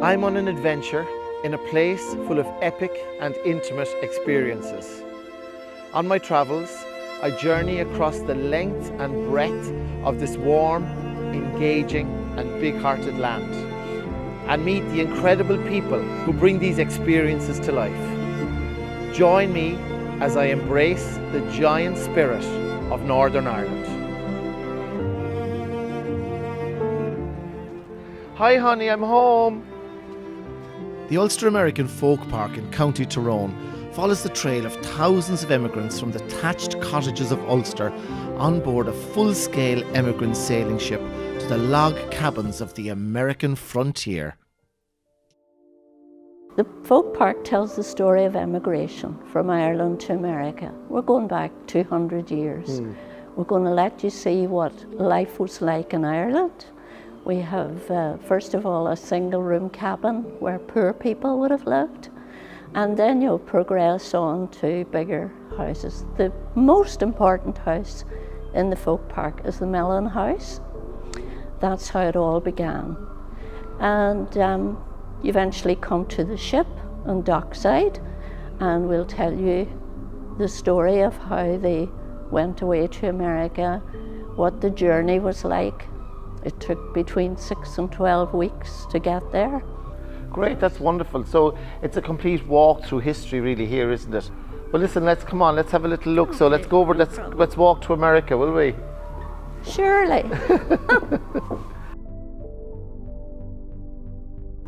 I'm on an adventure in a place full of epic and intimate experiences. On my travels, I journey across the length and breadth of this warm, engaging and big-hearted land and meet the incredible people who bring these experiences to life. Join me as I embrace the giant spirit of Northern Ireland. Hi honey, I'm home. The Ulster American Folk Park in County Tyrone follows the trail of thousands of emigrants from the thatched cottages of Ulster on board a full-scale emigrant sailing ship to the log cabins of the American frontier. The folk park tells the story of emigration from Ireland to America. We're going back 200 years. We're going to let you see what life was like in Ireland. We have, first of all, a single room cabin where poor people would have lived. And then you'll progress on to bigger houses. The most important house in the folk park is the Mellon House. That's how it all began. And you eventually come to the ship on dockside, and we'll tell you the story of how they went away to America, what the journey was like. It took between 6 and 12 weeks to get there. Great, that's wonderful. So it's a complete walk through history really here, isn't it? Well listen, let's have a little look. So let's go over, let's walk to America, will we? Surely.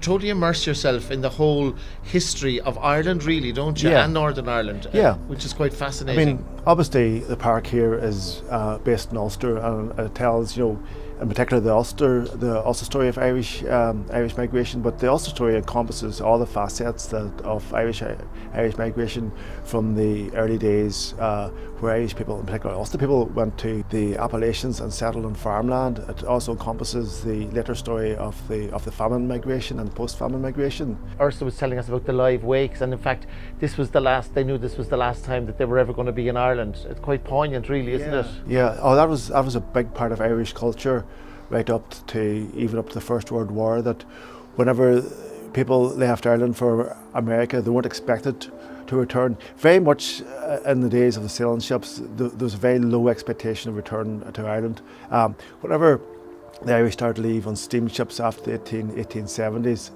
Totally immerse yourself in the whole history of Ireland really, don't you? Yeah. And Northern Ireland. Yeah. Which is quite fascinating. I mean, obviously the park here is based in Ulster, and it tells, in particular the Ulster story of Irish migration, but the Ulster story encompasses all the facets of Irish migration from the early days where Irish people, in particular Ulster people, went to the Appalachians and settled on farmland. It also encompasses the later story of the famine migration and post-famine migration. Ursula was telling us about the live wakes, and in fact they knew this was the last time that they were ever going to be in Ireland. It's quite poignant really, isn't it? Yeah, that was a big part of Irish culture right up to the First World War, that whenever people left Ireland for America, they weren't expected to return. Very much in the days of the sailing ships, there was a very low expectation of return to Ireland. Whenever the Irish started to leave on steamships after the 1870s,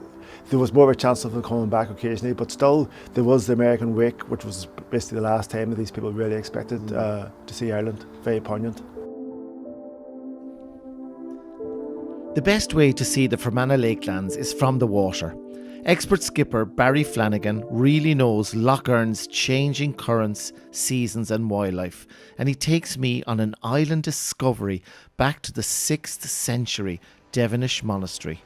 there was more of a chance of them coming back occasionally, but still there was the American wake, which was basically the last time that these people really expected to see Ireland. Very poignant. The best way to see the Fermanagh Lakelands is from the water. Expert skipper Barry Flanagan really knows Lough Erne's changing currents, seasons and wildlife, and he takes me on an island discovery back to the 6th century Devinish Monastery.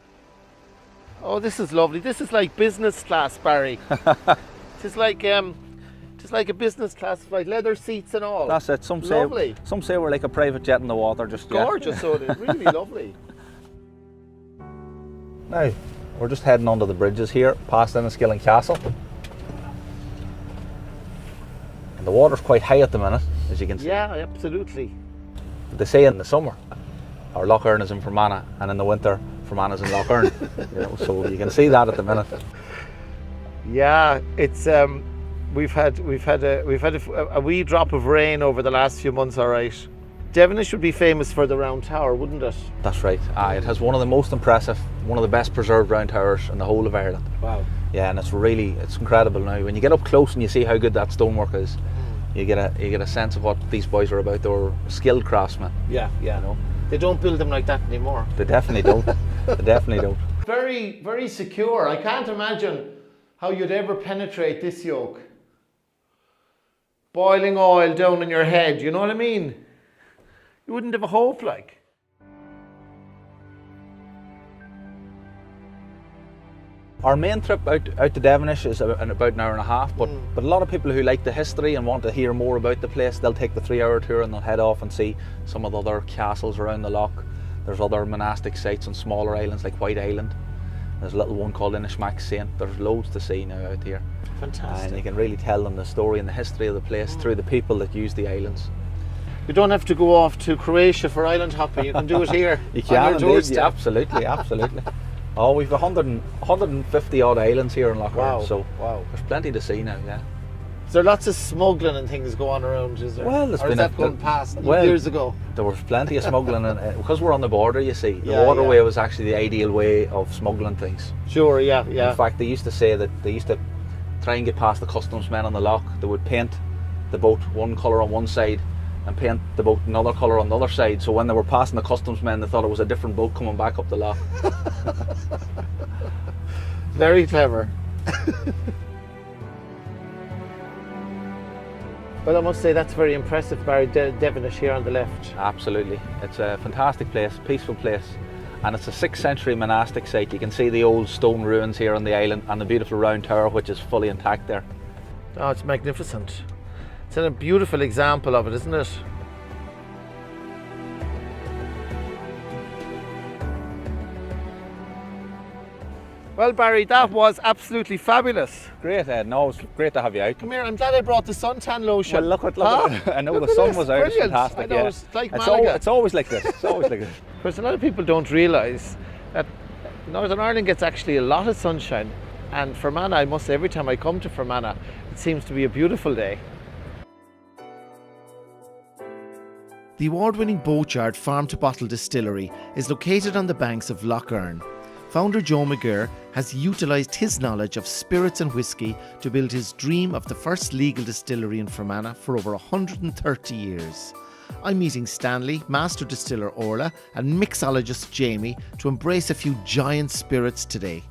Oh, this is lovely. This is like business class, Barry. It's like a business class flight, leather seats and all. That's it. Some say we're like a private jet in the water. Just gorgeous, so it is really lovely. Now, we're just heading under the bridges here, past Enniskillen Castle. And the water's quite high at the minute, as you can see. Yeah, absolutely. They say in the summer, our Lough Erne is in Fermanagh, and in the winter, Fermanagh is in Lough Erne. So you can see that at the minute. Yeah, it's we've had a wee drop of rain over the last few months, all right. Devinish would be famous for the round tower, wouldn't it? That's right. It has one of the most impressive, one of the best preserved round towers in the whole of Ireland. Wow. Yeah, and it's incredible now. When you get up close and you see how good that stonework is, you get a sense of what these boys are about. They were skilled craftsmen. Yeah. They don't build them like that anymore. They definitely don't. They definitely don't. Very, very secure. I can't imagine how you'd ever penetrate this yoke. Boiling oil down on your head, you know what I mean? You wouldn't have a hope, like. Our main trip out to Devinish is about an hour and a half, but a lot of people who like the history and want to hear more about the place, they'll take the 3-hour tour and they'll head off and see some of the other castles around the loch. There's other monastic sites on smaller islands like White Island. There's a little one called Inishmack Saint. There's loads to see now out here. Fantastic. And you can really tell them the story and the history of the place through the people that use the islands. You don't have to go off to Croatia for island hopping. You can do it here. You can, indeed. Yeah, absolutely. Oh, we've 150 odd islands here in Lough Erne, so wow. there's plenty to see now, yeah. Is there lots of smuggling and things going around, is there? Well, there's or been is that going past well, years ago? There was plenty of smuggling, and because we're on the border, you see, the Yeah, waterway yeah. was actually the ideal way of smuggling things. Sure, yeah. In fact, they used to say that they used to try and get past the customs men on the loch. They would paint the boat one colour on one side and paint the boat another colour on the other side, so when they were passing the customs men, they thought it was a different boat coming back up the loch. Very clever. Well, I must say that's very impressive, Barry. Devinish here on the left. Absolutely. It's a fantastic place, peaceful place. And it's a 6th century monastic site. You can see the old stone ruins here on the island and the beautiful round tower, which is fully intact there. Oh, it's magnificent. It's a beautiful example of it, isn't it? Well, Barry, that was absolutely fabulous. Great, Ed. No, it's great to have you out. Come here, I'm glad I brought the suntan lotion. Well, look at I know the sun was out. It's Brilliant. fantastic. I know, yeah. it's like Malaga. It's always like this. It's always like this. Because a lot of people don't realise that Northern Ireland gets actually a lot of sunshine, and Fermanagh, I must say, every time I come to Fermanagh, it seems to be a beautiful day. The award-winning Boatyard Farm-to-Bottle Distillery is located on the banks of Lough Erne. Founder Joe McGirr has utilised his knowledge of spirits and whisky to build his dream of the first legal distillery in Fermanagh for over 130 years. I'm meeting Stanley, Master Distiller Orla and mixologist Jamie to embrace a few giant spirits today.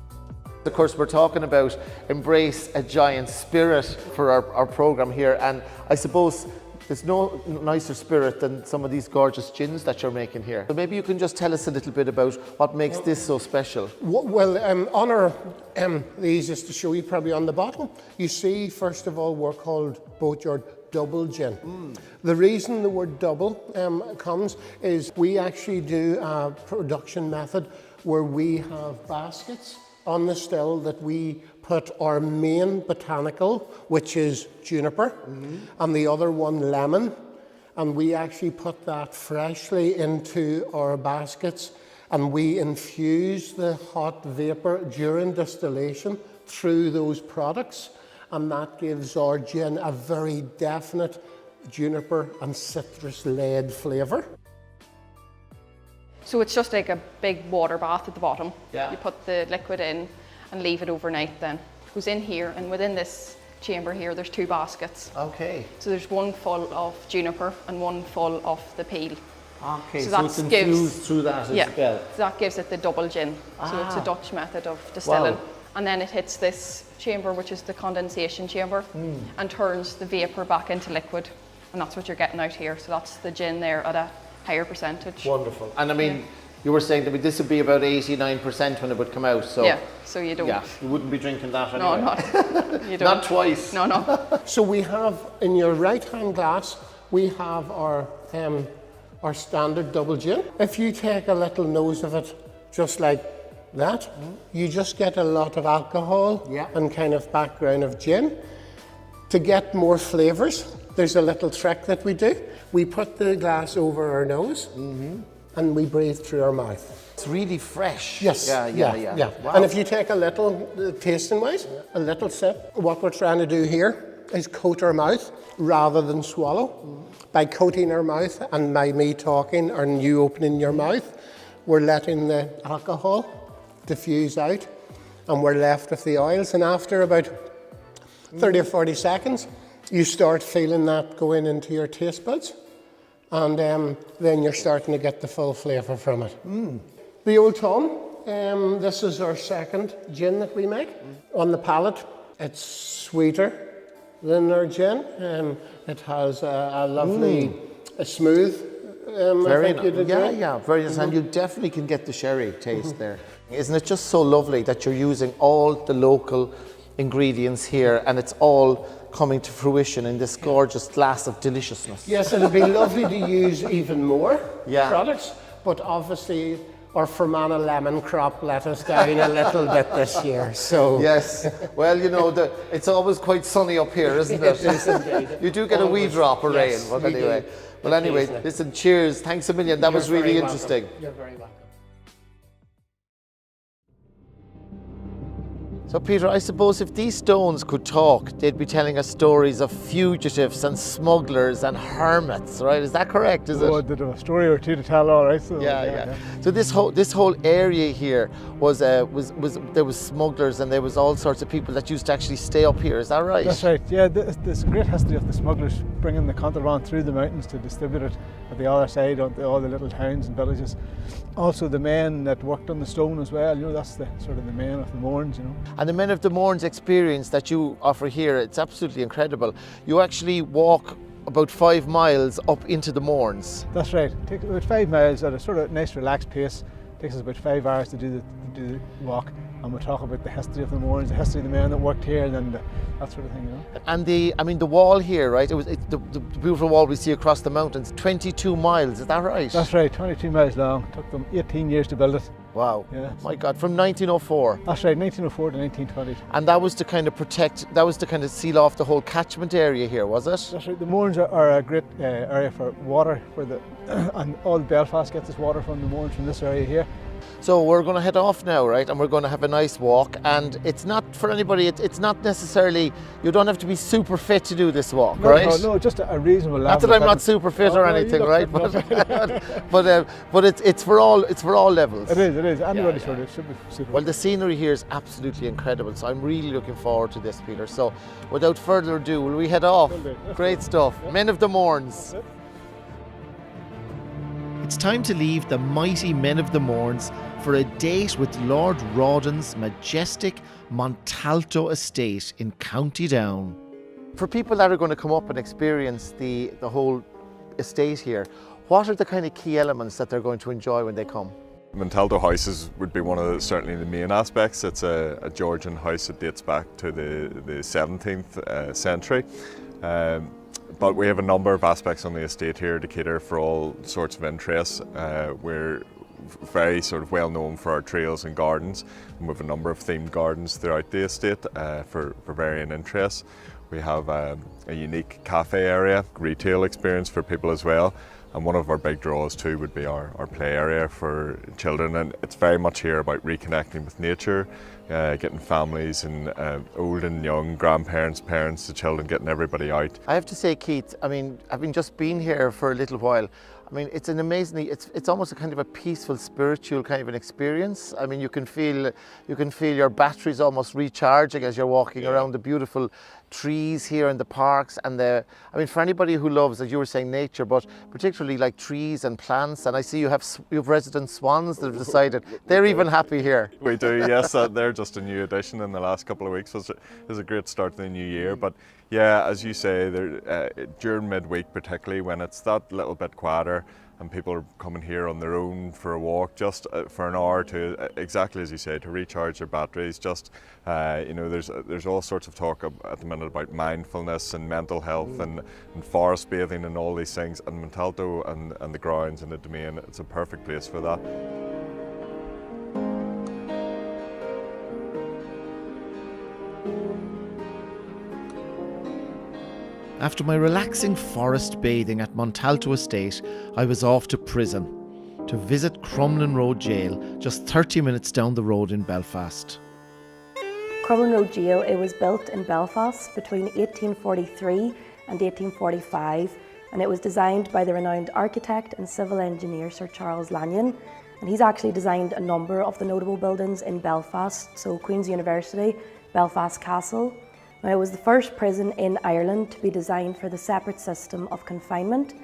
Of course, we're talking about embrace a giant spirit for our programme here, and I suppose there's no nicer spirit than some of these gorgeous gins that you're making here. So maybe you can just tell us a little bit about what makes this so special. Well, on our, the easiest to show you probably on the bottle, you see, first of all, we're called Boatyard Double Gin. The reason the word double comes is we actually do a production method where we have baskets on the still that we put our main botanical, which is juniper, and the other one lemon, and we actually put that freshly into our baskets, and we infuse the hot vapour during distillation through those products, and that gives our gin a very definite juniper and citrus-led flavour. So it's just like a big water bath at the bottom. Yeah. You put the liquid in and leave it overnight then. It goes in here, and within this chamber here there's 2 baskets. Okay. So there's one full of juniper and one full of the peel. Okay, So so that it's infused through that as well. So that gives it the double gin. So it's a Dutch method of distilling. Wow. And then it hits this chamber, which is the condensation chamber, and turns the vapour back into liquid. And that's what you're getting out here. So that's the gin there at a higher percentage. Wonderful. And I mean, you were saying that this would be about 89% when it would come out. So Yeah, so you don't. yeah, you wouldn't be drinking that No, anyway. not. You don't. Not twice. No. So we have, in your right-hand glass, we have our standard double gin. If you take a little nose of it, just like that, you just get a lot of alcohol and kind of background of gin. To get more flavours, there's a little trick that we do. We put the glass over our nose and we breathe through our mouth. It's really fresh. Yes. Yeah. Wow. And if you take a little, tasting wise, a little sip, what we're trying to do here is coat our mouth rather than swallow. By coating our mouth and by me talking and you opening your mouth, we're letting the alcohol diffuse out and we're left with the oils. And after about 30 or 40 seconds, you start feeling that going into your taste buds. And then you're starting to get the full flavour from it. The Old Tom, this is our second gin that we make. On the palate, it's sweeter than our gin. It has a lovely, a smooth, Very I think you'd nice. agree. Yeah, very nice. And you definitely can get the sherry taste there. Isn't it just so lovely that you're using all the local ingredients here and it's all coming to fruition in this gorgeous glass of deliciousness? Yes, it'd be lovely to use even more Yeah. products, but obviously our Fermanagh lemon crop let us down a little bit this year. So Yes. Well, you know, it's always quite sunny up here, isn't it? It is indeed. You do get a wee Always. drop of rain, Yes, but we do. anyway. Well, anyway, Occasionally. listen, cheers. Thanks a million. That was You're really very welcome. interesting. You're very welcome. So Peter, I suppose if these stones could talk, they'd be telling us stories of fugitives and smugglers and hermits, right? Is that correct, is it? They'd have a story or two to tell, all right. So, Yeah. So this whole area here was there was smugglers and there was all sorts of people that used to actually stay up here. Is that right? That's right. Yeah, there's a great history of the smugglers bringing the contraband through the mountains to distribute it at the other side onto all the little towns and villages. Also, the men that worked on the stone as well. You know, that's the sort of the men of the Mournes. You know. And the Men of the Mournes experience that you offer here, it's absolutely incredible. You actually walk about 5 miles up into the Mournes. That's right. It takes about 5 miles at a sort of nice relaxed pace. It takes us about 5 hours to do the walk. And we'll talk about the history of the Mournes, the history of the men that worked here, and then that sort of thing, you know. And the wall here, right? It's the beautiful wall we see across the mountains. 22 miles, is that right? That's right. 22 miles long. It took them 18 years to build it. Wow. Yeah. My God, from 1904. That's right, 1904 to 1920. And that was to kind of seal off the whole catchment area here, was it? That's right. The Mournes are a great area for water, and all Belfast gets its water from the Mournes from this area here. So we're going to head off now, right? And we're going to have a nice walk. And it's not for anybody, it's not necessarily, you don't have to be super fit to do this walk, right? No, just a reasonable level. Not that I'm not super fit or anything, right? But it's for all levels. It is. Anybody sort of should be suitable. Well, the scenery here is absolutely incredible. So I'm really looking forward to this, Peter. So without further ado, will we head off? Great stuff. Yeah. Men of the Mournes. It's time to leave the mighty Men of the Mournes for a date with Lord Rawdon's majestic Montalto Estate in County Down. For people that are going to come up and experience the whole estate here, what are the kind of key elements that they're going to enjoy when they come? Montalto houses would be one of certainly the main aspects. It's a Georgian house that dates back to the 17th century. But we have a number of aspects on the estate here to cater for all sorts of interests. We're very sort of well known for our trails and gardens, and we have a number of themed gardens throughout the estate for varying interests. We have a unique cafe area, retail experience for people as well, and one of our big draws too would be our play area for children, and it's very much here about reconnecting with nature, getting families and old and young, grandparents, parents, the children, getting everybody out. I have to say, Keith, I mean, having just been here for a little while, I mean, it's an amazingly, it's almost a kind of a peaceful, spiritual kind of an experience. I mean, you can feel your batteries almost recharging as you're walking around the beautiful trees here in the parks, and I mean, for anybody who loves, as you were saying, nature, but particularly like trees and plants, and I see you have resident swans that have decided they're even happy here. We do, yes. They're just a new addition in the last couple of weeks. It was a great start to the new year, but yeah, as you say, during midweek particularly, when it's that little bit quieter and people are coming here on their own for a walk, just for an hour to, exactly as you say, to recharge their batteries. Just you know, there's all sorts of talk at the minute about mindfulness and mental health and forest bathing and all these things, and Montalto and the grounds and the domain, it's a perfect place for that. After my relaxing forest bathing at Montalto Estate, I was off to prison to visit Crumlin Road Jail, just 30 minutes down the road in Belfast. Crumlin Road Jail, it was built in Belfast between 1843 and 1845, and it was designed by the renowned architect and civil engineer Sir Charles Lanyon, and he's actually designed a number of the notable buildings in Belfast, so Queen's University, Belfast Castle. Now, it was the first prison in Ireland to be designed for the separate system of confinement.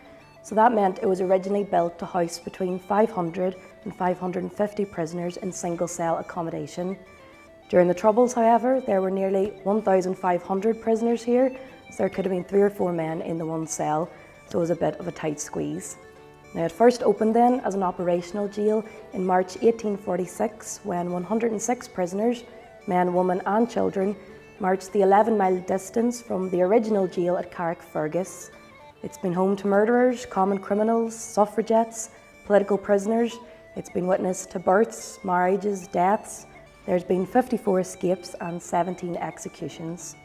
So that meant it was originally built to house between 500 and 550 prisoners in single cell accommodation. During the Troubles, however, there were nearly 1,500 prisoners here, so there could have been 3 or 4 men in the one cell, so it was a bit of a tight squeeze. Now, it first opened then as an operational jail in March 1846, when 106 prisoners, men, women and children, marched the 11-mile distance from the original jail at Carrickfergus. It's been home to murderers, common criminals, suffragettes, political prisoners. It's been witness to births, marriages, deaths. There's been 54 escapes and 17 executions.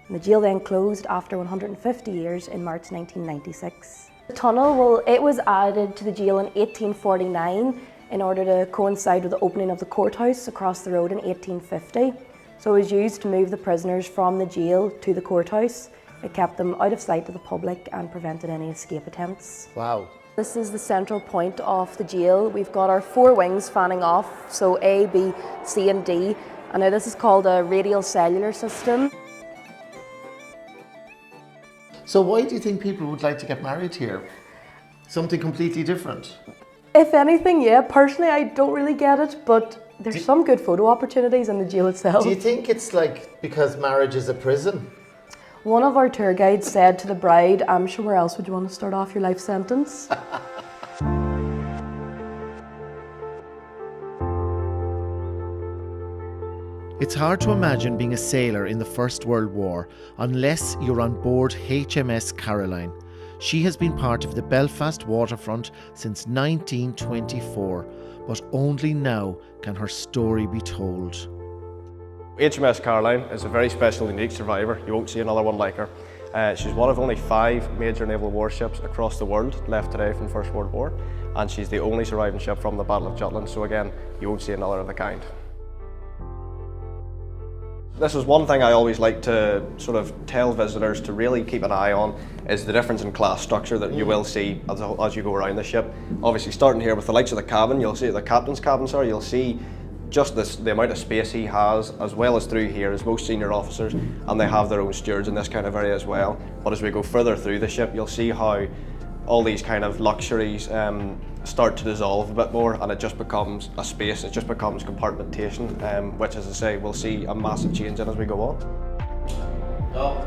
And the jail then closed after 150 years in March 1996. The tunnel, well, it was added to the jail in 1849 in order to coincide with the opening of the courthouse across the road in 1850. So it was used to move the prisoners from the jail to the courthouse. It kept them out of sight of the public and prevented any escape attempts. Wow. This is the central point of the jail. We've got our 4 wings fanning off, so A, B, C and D. And now this is called a radial cellular system. So why do you think people would like to get married here? Something completely different? If anything, yeah, personally I don't really get it, but there's some good photo opportunities in the jail itself. Do you think it's like because marriage is a prison? One of our tour guides said to the bride, "I'm sure where else would you want to start off your life sentence?" It's hard to imagine being a sailor in the First World War unless you're on board HMS Caroline. She has been part of the Belfast waterfront since 1924, but only now can her story be told. HMS Caroline is a very special, unique survivor. You won't see another one like her. She's one of only 5 major naval warships across the world left today from the First World War, and she's the only surviving ship from the Battle of Jutland, so again, you won't see another of the kind. This is one thing I always like to sort of tell visitors to really keep an eye on, is the difference in class structure that you will see as you go around the ship. Obviously starting here with the likes of the cabin, you'll see the captain's cabin, sorry, you'll see just the amount of space he has, as well as through here as most senior officers, and they have their own stewards in this kind of area as well. But as we go further through the ship, you'll see how all these kind of luxuries start to dissolve a bit more, and it just becomes a space, it just becomes compartmentation, which, as I say, we'll see a massive change in as we go on. No.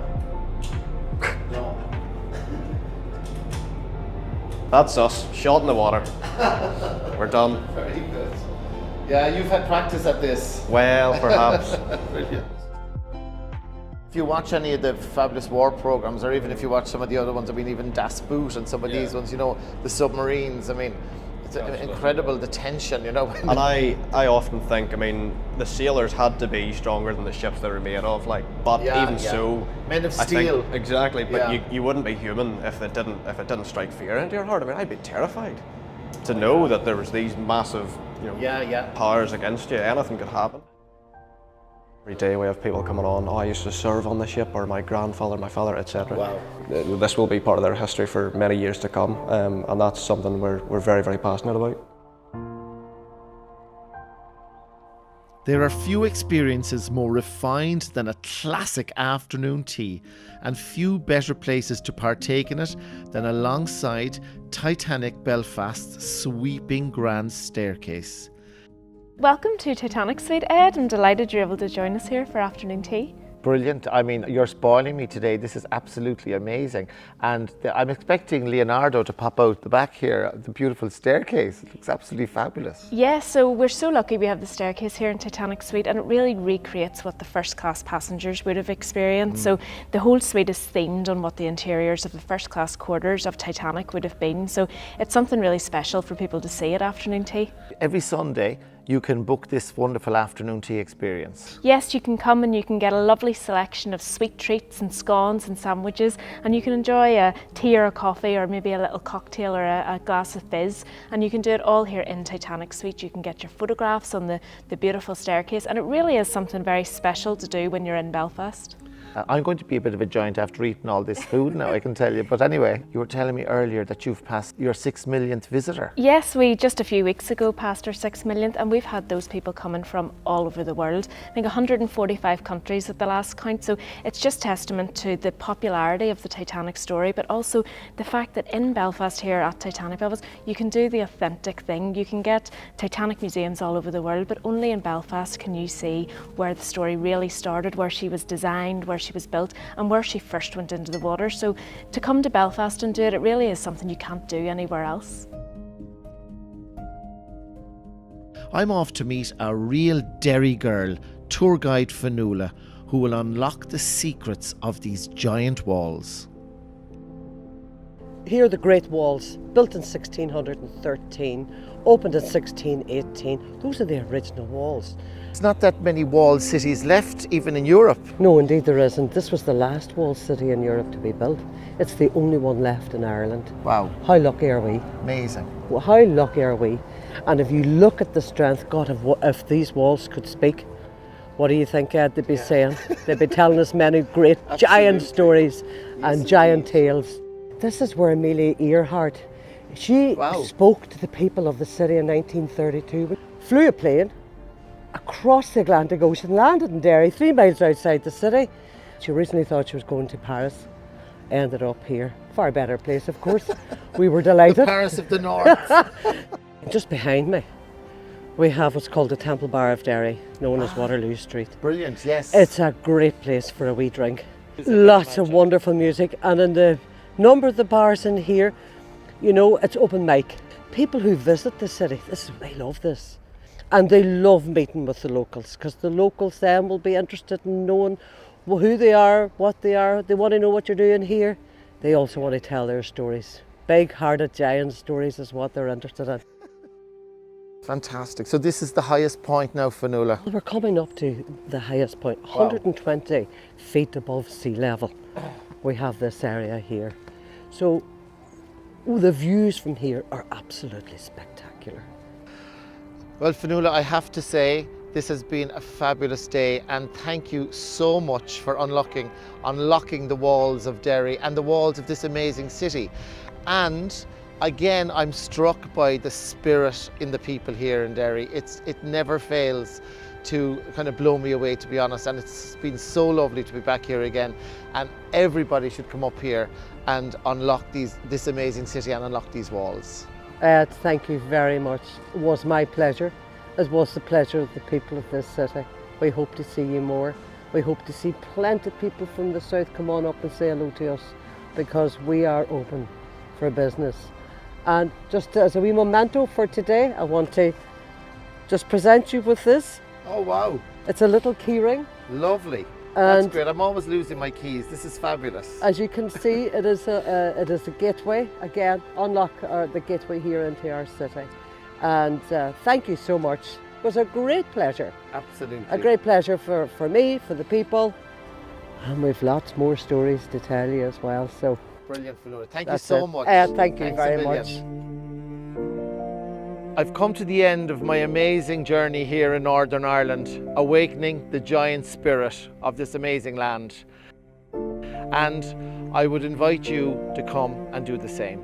No. That's us, shot in the water. We're done. Very good. Yeah, you've had practice at this. Well, perhaps. Brilliant. If you watch any of the Fabulous War programs, or even if you watch some of the other ones, I mean, even Das Boot and some of these ones, you know, the submarines, I mean, it's incredible, the tension, you know. And I often think, I mean, the sailors had to be stronger than the ships they were made of, like, but even so, men of I steel. think, exactly, but you wouldn't be human if it didn't strike fear into your heart. I mean, I'd be terrified to know that there was these massive, you know, powers against you. Anything could happen. Every day we have people coming on, oh, I used to serve on the ship, or my grandfather, my father, etc. Wow. This will be part of their history for many years to come, and that's something we're very, very passionate about. There are few experiences more refined than a classic afternoon tea, and few better places to partake in it than alongside Titanic Belfast's sweeping grand staircase. Welcome to Titanic Suite, Ed. I'm delighted you're able to join us here for afternoon tea. Brilliant. I mean, you're spoiling me today. This is absolutely amazing. And I'm expecting Leonardo to pop out the back here, the beautiful staircase. It looks absolutely fabulous. Yeah, so we're so lucky we have the staircase here in Titanic Suite, and it really recreates what the first class passengers would have experienced. So the whole suite is themed on what the interiors of the first class quarters of Titanic would have been. So it's something really special for people to see at afternoon tea. Every Sunday, you can book this wonderful afternoon tea experience. Yes, you can come and you can get a lovely selection of sweet treats and scones and sandwiches, and you can enjoy a tea or a coffee or maybe a little cocktail or a glass of fizz, and you can do it all here in Titanic Suite. You can get your photographs on the beautiful staircase, and it really is something very special to do when you're in Belfast. I'm going to be a bit of a giant after eating all this food now, I can tell you. But anyway, you were telling me earlier that you've passed your 6 millionth visitor. Yes, we just a few weeks ago passed our 6 millionth, and we've had those people coming from all over the world. I think 145 countries at the last count, so it's just testament to the popularity of the Titanic story, but also the fact that in Belfast here at Titanic Belfast, you can do the authentic thing. You can get Titanic museums all over the world, but only in Belfast can you see where the story really started, where she was designed, where she was built, and where she first went into the water. So to come to Belfast and do it, it really is something you can't do anywhere else. I'm off to meet a real Derry girl, tour guide Fionnuala, who will unlock the secrets of these giant walls. Here are the Great Walls, built in 1613, opened in 1618. Those are the original walls. It's not that many walled cities left, even in Europe. No, indeed there isn't. This was the last walled city in Europe to be built. It's the only one left in Ireland. Wow. How lucky are we? Amazing. Well, how lucky are we? And if you look at the strength, God, if these walls could speak, What do you think, Ed, they'd be saying? They'd be telling us many great giant stories and giant tales. This is where Amelia Earhart, she spoke to the people of the city in 1932. Flew a plane across the Atlantic Ocean, landed in Derry, 3 miles outside the city. She originally thought she was going to Paris, ended up here. Far better place, of course. We were delighted. The Paris of the North. Just behind me, we have what's called the Temple Bar of Derry, known as Waterloo Street. Brilliant, yes. It's a great place for a wee drink. Lots of wonderful music, and in the number of the bars in here, you know, it's open mic. People who visit the city, they love this. And they love meeting with the locals, because the locals then will be interested in knowing who they are, what they are. They want to know what you're doing here. They also want to tell their stories. Big-hearted giant stories is what they're interested in. Fantastic. So this is the highest point now, Fionnuala? We're coming up to the highest point, 120 feet above sea level. We have this area here. So the views from here are absolutely spectacular. Well, Fionnuala, I have to say, this has been a fabulous day, and thank you so much for unlocking the walls of Derry and the walls of this amazing city. And again, I'm struck by the spirit in the people here in Derry. It never fails to kind of blow me away, to be honest, and it's been so lovely to be back here again. And everybody should come up here and unlock this amazing city and unlock these walls. Thank you very much. It was my pleasure. It was the pleasure of the people of this city. We hope to see you more. We hope to see plenty of people from the south come on up and say hello to us, because we are open for business. And just as a wee memento for today, I want to just present you with this. Oh wow! It's a little key ring. Lovely. And that's great. I'm always losing my keys. This is fabulous. As you can see, it is a gateway. Again, unlock the gateway here into our city. And thank you so much. It was a great pleasure. Absolutely. A great pleasure for me, for the people. And we've lots more stories to tell you as well. So brilliant, Fionnuala. Thank you so much. Thank you very much. I've come to the end of my amazing journey here in Northern Ireland, awakening the giant spirit of this amazing land. And I would invite you to come and do the same.